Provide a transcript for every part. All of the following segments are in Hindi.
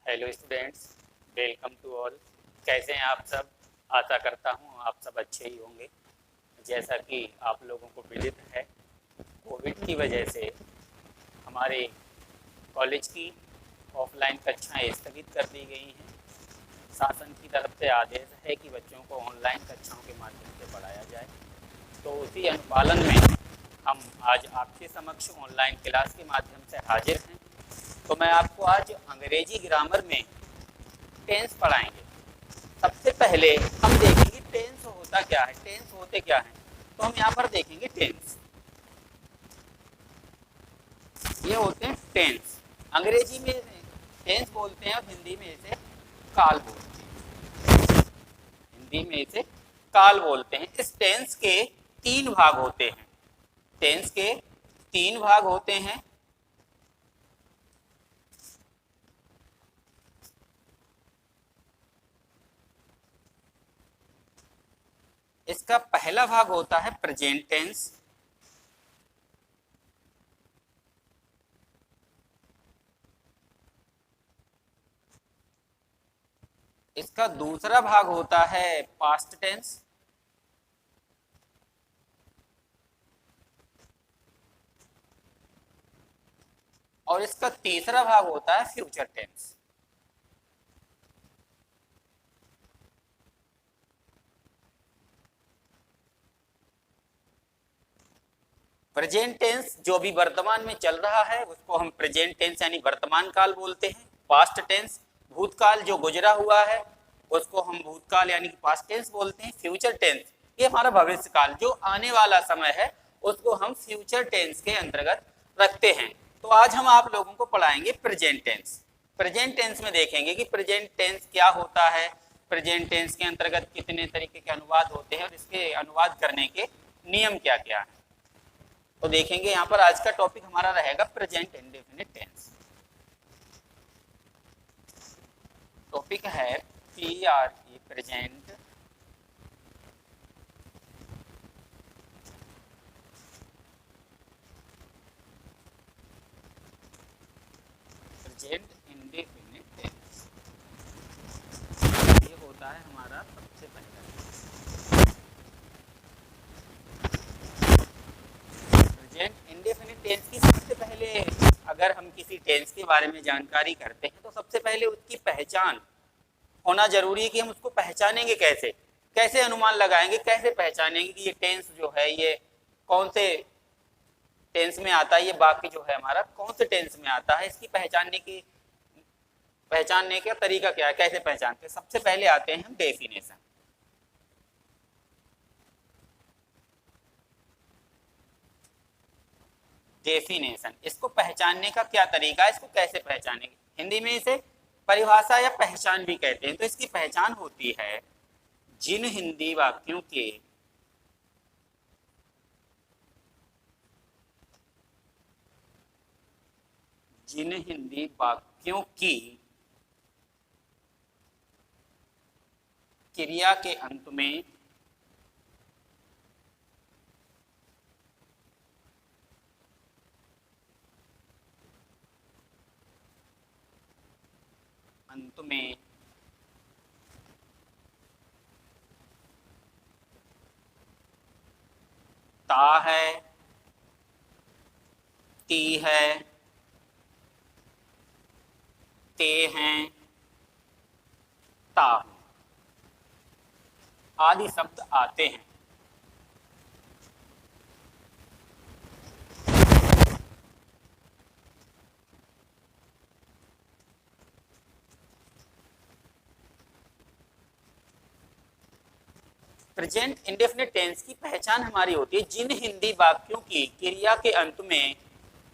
Hello students, welcome to all. कैसे हैं आप सब? आशा करता हूँ आप सब अच्छे ही होंगे। जैसा कि आप लोगों को विदित है, कोविड की वजह से हमारे कॉलेज की ऑफलाइन कक्षाएं स्थगित कर दी गई हैं। शासन की तरफ से आदेश है कि बच्चों को ऑनलाइन कक्षाओं के माध्यम से पढ़ाया जाए। तो उसी अनुपालन में हम आज आपके समक्ष ऑनलाइन क्लास के माध्यम से हाजिर हैं। तो मैं आपको आज अंग्रेजी ग्रामर में टेंस पढ़ाएंगे। सबसे पहले हम देखेंगे टेंस होता क्या है, टेंस होते क्या हैं। तो हम यहाँ पर देखेंगे टेंस, ये होते हैं टेंस। अंग्रेजी में टेंस बोलते हैं और हिंदी में इसे काल बोलते हैं। हिंदी में इसे काल बोलते हैं। इस टेंस के तीन भाग होते हैं। टेंस के तीन भाग होते हैं। इसका पहला भाग होता है प्रेजेंट टेंस। इसका दूसरा भाग होता है पास्ट टेंस। और इसका तीसरा भाग होता है फ्यूचर टेंस। प्रेजेंट टेंस जो भी वर्तमान में चल रहा है उसको हम प्रेजेंट टेंस यानी वर्तमान काल बोलते हैं। पास्ट टेंस भूतकाल जो गुजरा हुआ है उसको हम भूतकाल यानी पास्ट टेंस बोलते हैं। फ्यूचर टेंस ये हमारा भविष्य काल जो आने वाला समय है उसको हम फ्यूचर टेंस के अंतर्गत रखते हैं। तो आज हम आप लोगों को पढ़ाएंगे प्रेजेंट टेंस। प्रेजेंट टेंस में देखेंगे कि प्रेजेंट टेंस क्या होता है, प्रेजेंट टेंस के अंतर्गत कितने तरीके के अनुवाद होते हैं और इसके अनुवाद करने के नियम क्या क्या है। तो देखेंगे यहाँ पर आज का टॉपिक हमारा रहेगा प्रेजेंट इंडेफिनिट टेंस। टॉपिक है PRE present present indefinite tense. ये होता है हमारा सबसे पहला प्रेजेंट इंडेफिनिट टेंस की। सबसे पहले अगर हम किसी टेंस के बारे में जानकारी करते हैं तो सबसे पहले उसकी पहचान होना जरूरी है कि हम उसको पहचानेंगे कैसे, कैसे अनुमान लगाएंगे, कैसे पहचानेंगे कि ये टेंस जो है ये कौन से टेंस में आता है, ये वाक्य जो है हमारा कौन से टेंस में आता है। इसकी पहचानने का तरीका क्या है, कैसे पहचानते हैं। सबसे पहले आते हैं हम डेफिनेशन। डेफिनेशन इसको पहचानने का क्या तरीका है, इसको कैसे पहचानेंगे। हिंदी में इसे परिभाषा या पहचान भी कहते हैं। तो इसकी पहचान होती है जिन हिंदी वाक्यों के की क्रिया के अंत में ता है, ती है, ते हैं, ता आदि शब्द आते हैं। प्रेजेंट इंडेफिनिट टेंस की पहचान हमारी होती है जिन हिंदी वाक्यों की क्रिया के अंत में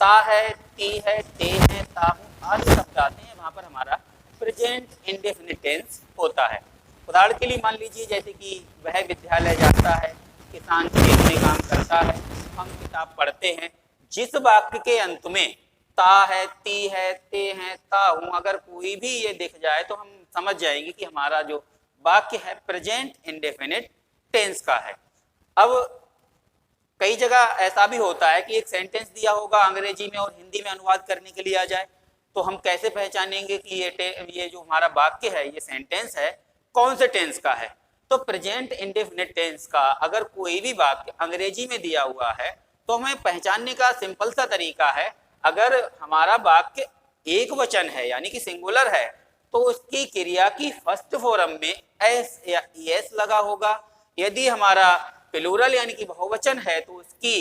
ता है, ती है, ते है, ता हूं आदि शब्द आते हैं, वहां पर हमारा प्रेजेंट इंडेफिनिट टेंस होता है। उदाहरण के लिए मान लीजिए जैसे कि वह विद्यालय जाता है, किसान खेत में काम करता है, हम किताब पढ़ते हैं। जिस वाक्य के अंत में ता है, ती है, ते है, ता हूं अगर कोई भी ये दिख जाए तो हम समझ जाएंगे कि हमारा जो वाक्य है प्रेजेंट इंडेफिनिट टेंस का है। अब कई जगह ऐसा भी होता है कि एक सेंटेंस दिया होगा अंग्रेजी में और हिंदी में अनुवाद करने के लिए आ जाए, तो हम कैसे पहचानेंगे कि ये जो हमारा वाक्य है, ये सेंटेंस है, कौन से टेंस का है? तो प्रेजेंट इंडेफिनिट टेंस का अगर कोई भी वाक्य अंग्रेजी में दिया हुआ है तो हमें पहचानने का सिंपल सा तरीका है, अगर हमारा वाक्य एक वचन है यानी कि सिंगुलर है तो उसकी क्रिया की फर्स्ट फॉर्म में एस या ईएस लगा होगा। यदि हमारा प्लूरल यानी कि बहुवचन है तो उसकी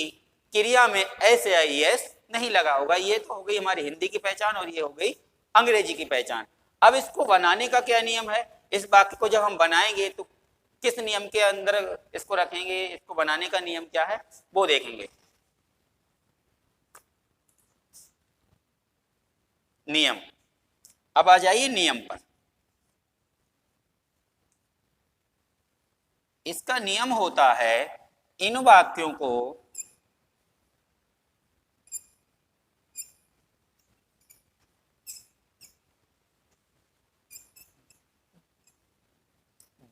क्रिया में एस या ईएस नहीं लगा होगा। ये तो हो गई हमारी हिंदी की पहचान और ये हो गई अंग्रेजी की पहचान। अब इसको बनाने का क्या नियम है? इस वाक्य को जब हम बनाएंगे तो किस नियम के अंदर इसको रखेंगे, इसको बनाने का नियम क्या है वो देखेंगे। नियम, अब आ जाइए नियम पर। इसका नियम होता है इन वाक्यों को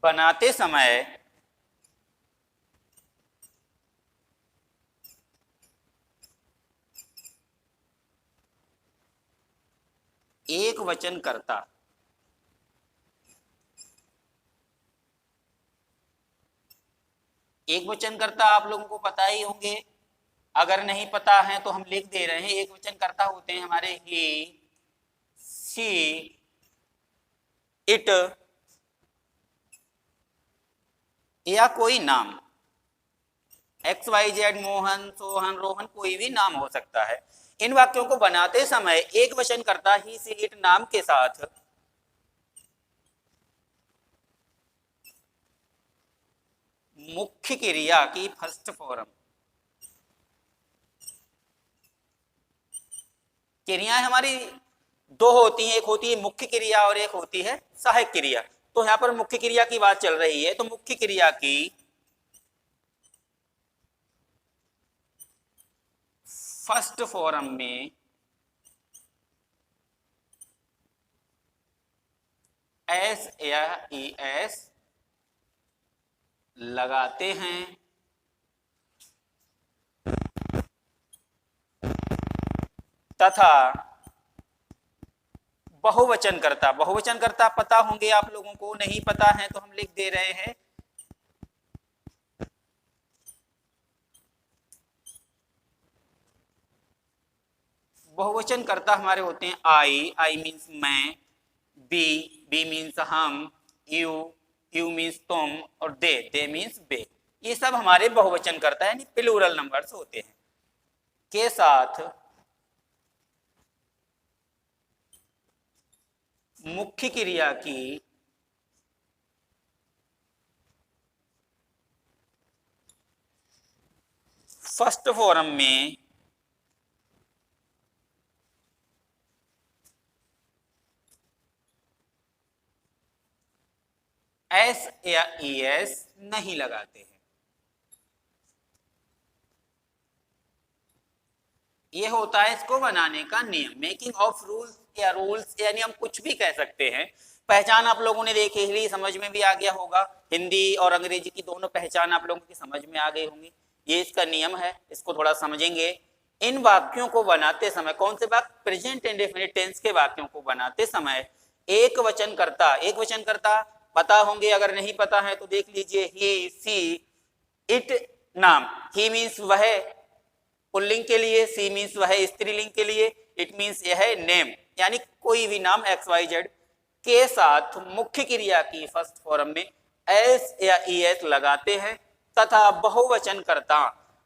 बनाते समय एक वचनकर्ता एक वचनकर्ता आप लोगों को पता ही होंगे, अगर नहीं पता है तो हम लिख दे रहे हैं। एक वचनकर्ता होते हैं हमारे ही, सी, इट या कोई नाम, X Y Z, Mohan, Sohan, Rohan, कोई भी नाम हो सकता है। इन वाक्यों को बनाते समय एक वचनकर्ता ही, सी, इट नाम के साथ मुख्य क्रिया की फर्स्ट फॉर्म, क्रियाएं हमारी दो होती हैं, एक होती है मुख्य क्रिया और एक होती है सहायक क्रिया। तो यहां पर मुख्य क्रिया की बात चल रही है, तो मुख्य क्रिया की फर्स्ट फॉर्म में एस या ई एस लगाते हैं तथा बहुवचनकर्ता, बहुवचनकर्ता पता होंगे आप लोगों को, नहीं पता है तो हम लिख दे रहे हैं बहुवचनकर्ता हमारे होते हैं आई, आई मीन्स मैं, बी, बी मीन्स हम, यू, यू मीन्स तुम, और दे मीन्स बे। ये सब हमारे बहुवचनकर्ता यानी प्लूरल नंबर्स होते हैं के साथ मुख्य क्रिया की फर्स्ट फॉर्म में एस या ई एस नहीं लगाते हैं। ये होता है इसको बनाने का नियम, मेकिंग ऑफ रूल्स या रूल्स, यानी हम कुछ भी कह सकते हैं। पहचान आप लोगों ने देखी ही, समझ में भी आ गया होगा, हिंदी और अंग्रेजी की दोनों पहचान आप लोगों की समझ में आ गई होंगी। ये इसका नियम है, इसको थोड़ा समझेंगे। इन वाक्यों को बनाते समय, कौन से वाक्य? प्रेजेंट इंडेफिनिट टेंस के वाक्यों को बनाते समय एक वचनकर्ता, एक वचनकर्ता पता होंगे, अगर नहीं पता है तो देख लीजिए, ही, सी, इट नाम, ही मीन्स वह पुल्लिंग के लिए, सी मीन्स वह स्त्रीलिंग के लिए, इट मीन्स यह नेम यानी कोई भी नाम एक्स वाई जेड के साथ मुख्य क्रिया की फर्स्ट फॉर्म में एस या ई एस लगाते हैं तथा बहुवचनकर्ता,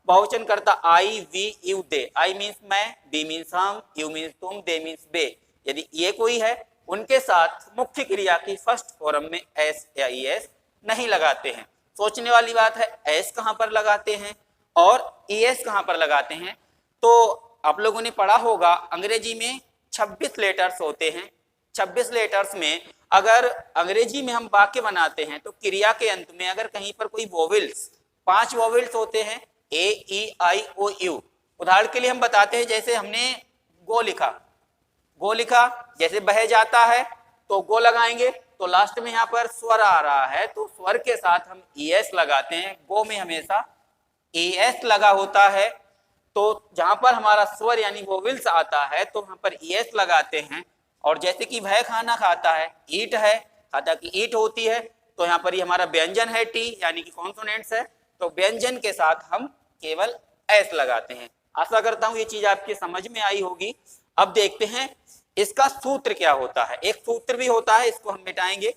बहुवचनकर्ता I, we, you, they, I means मैं, वी मीन्स हम, यू मीन्स तुम, दे मीन्स बे, यदि ये कोई है उनके साथ मुख्य क्रिया की फर्स्ट फॉर्म में एस या ई एस नहीं लगाते हैं। सोचने वाली बात है, एस कहां पर लगाते हैं और ई एस कहां पर लगाते हैं? तो आप लोगों ने पढ़ा होगा अंग्रेजी में 26 लेटर्स होते हैं। 26 लेटर्स में अगर अंग्रेजी में हम वाक्य बनाते हैं तो क्रिया के अंत में अगर कहीं पर कोई वोवेल्स, 5 वोवेल्स होते हैं, ए, ई, आई, ओ, यू। उदाहरण के लिए हम बताते हैं, जैसे हमने गो लिखा, गो लिखा, जैसे बह जाता है तो गो लगाएंगे, तो लास्ट में यहाँ पर स्वर आ रहा है तो स्वर के साथ हम ई एस लगाते हैं। गो में हमेशा ई एस लगा होता है तो जहां पर हमारा स्वर यानी वोवेल्स आता है तो वहां पर ईएस लगाते हैं। और जैसे कि वह खाना खाता है, ईट है, खाता की ईट होती है, तो यहाँ पर ये हमारा व्यंजन है टी यानी कि कॉन्सोनेंट्स है, तो व्यंजन के साथ हम केवल एस लगाते हैं। आशा करता हूं ये चीज आपकी समझ में आई होगी। अब देखते हैं इसका सूत्र क्या होता है। एक सूत्र भी होता है, इसको हम मिटाएंगे।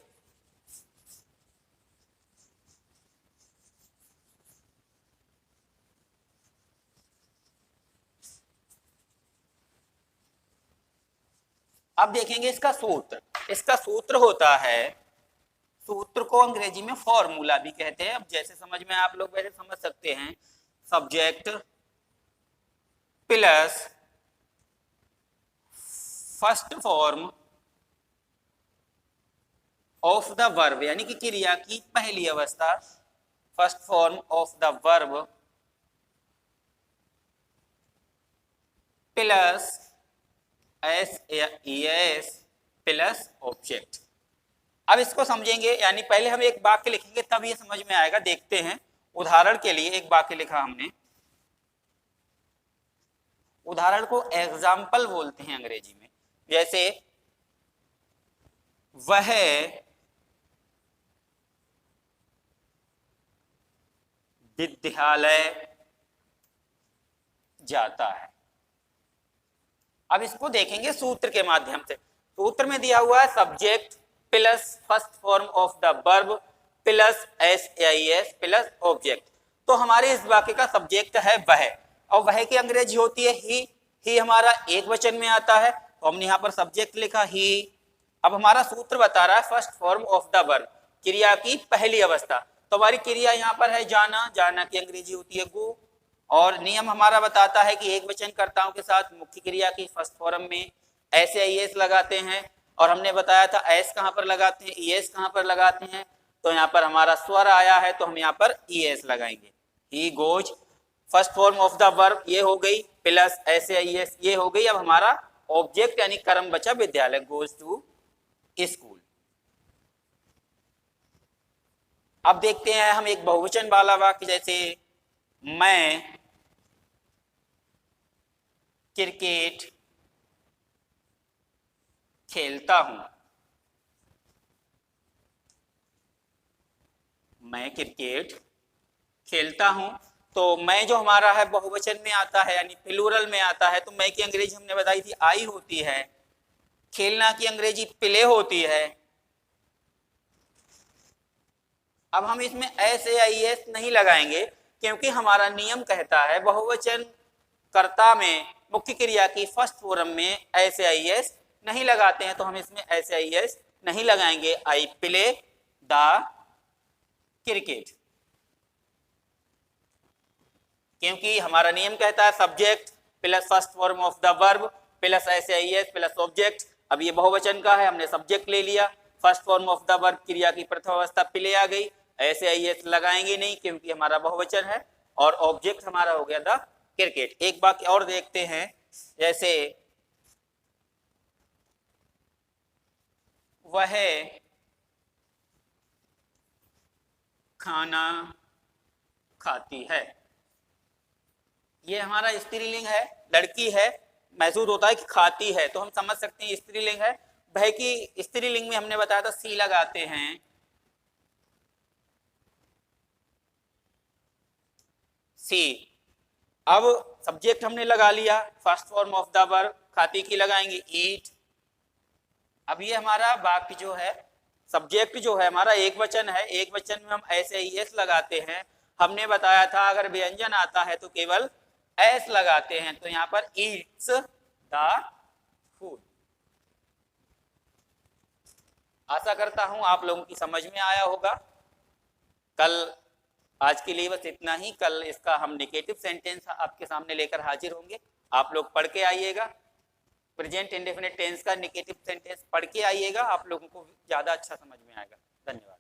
अब देखेंगे इसका सूत्र। इसका सूत्र होता है, सूत्र को अंग्रेजी में फॉर्मूला भी कहते हैं। अब जैसे समझ में आप लोग वैसे समझ सकते हैं, subject plus first form of the verb यानी कि क्रिया की पहली अवस्था, first form of the verb plus S plus object. अब इसको समझेंगे, यानी पहले हम एक वाक्य लिखेंगे तब ये समझ में आएगा। देखते हैं उदाहरण के लिए एक वाक्य लिखा हमने, उदाहरण को एग्जाम्पल बोलते हैं अंग्रेजी में। जैसे वह विद्यालय जाता है। अब इसको देखेंगे सूत्र के माध्यम से। सूत्र में दिया हुआ है subject plus first form of the verb plus S plus object. तो हमारे इस वाक्य का सब्जेक्ट है वह, और वह की अंग्रेजी होती है ही हमारा एक वचन में आता है, तो हमने यहाँ पर सब्जेक्ट लिखा ही। अब हमारा सूत्र बता रहा है first form of the verb, क्रिया की पहली अवस्था। तो हमारी क्रिया यहाँ पर है जाना, जाना की अंग्रेजी होती है गो। और नियम हमारा बताता है कि एक वचन कर्ताओं के साथ मुख्य क्रिया की फर्स्ट फॉर्म में ऐसे एस लगाते हैं। और हमने बताया था एस कहाँ पर लगाते हैं, ईएस कहाँ पर लगाते हैं। तो यहाँ पर हमारा स्वर आया है तो हम यहाँ पर ईएस लगाएंगे। He goes first form of the verb ये हो गई, प्लस ऐसे ईएस ये हो गई। अब हमारा ऑब्जेक्ट यानी कर्म बचा विद्यालय, गोज टू स्कूल। अब देखते हैं हम एक बहुवचन वाला वाक्य, जैसे मैं क्रिकेट खेलता हूं। मैं क्रिकेट खेलता हूं, तो मैं जो हमारा है बहुवचन में आता है यानी प्लूरल में आता है, तो मैं की अंग्रेजी हमने बताई थी आई होती है, खेलना की अंग्रेजी प्ले होती है। अब हम इसमें ऐसे एस नहीं लगाएंगे क्योंकि हमारा नियम कहता है बहुवचन कर्ता में मुख्य क्रिया की फर्स्ट फॉर्म में ऐसे एस नहीं लगाते हैं, तो हम इसमें ऐसे एस नहीं लगाएंगे। आई प्ले द क्रिकेट, क्योंकि हमारा नियम कहता है subject plus first form of the verb plus ऐसे एस प्लस ऑब्जेक्ट। अब ये बहुवचन का है, हमने सब्जेक्ट ले लिया, first form of the verb क्रिया की प्रथम अवस्था प्ले आ गई, ऐसे एस लगाएंगे नहीं क्योंकि हमारा बहुवचन है, और ऑब्जेक्ट हमारा हो गया द क्रिकेट। एक वाक्य और देखते हैं, जैसे वह खाना खाती है। ये हमारा स्त्रीलिंग है, लड़की है, महसूस होता है कि खाती है, तो हम समझ सकते हैं स्त्रीलिंग है। वह की स्त्रीलिंग में हमने बताया था सी लगाते हैं, सी। अब सब्जेक्ट हमने लगा लिया, first form of the verb, खाती की लगाएंगे ईट। अब ये हमारा वाक्य जो है, सब्जेक्ट जो है हमारा एक वचन है, एक वचन में हम ऐसे एस लगाते हैं। हमने बताया था अगर व्यंजन आता है तो केवल एस लगाते हैं, तो यहाँ पर ईट्स द फूड। आशा करता हूं आप लोगों की समझ में आया होगा। कल आज के लिए बस इतना ही। कल इसका हम नेगेटिव सेंटेंस आपके सामने लेकर हाजिर होंगे, आप लोग पढ़ के आइएगा। प्रेजेंट इंडेफिनिट टेंस का नेगेटिव सेंटेंस पढ़ के आइएगा, आप लोगों को ज्यादा अच्छा समझ में आएगा। धन्यवाद।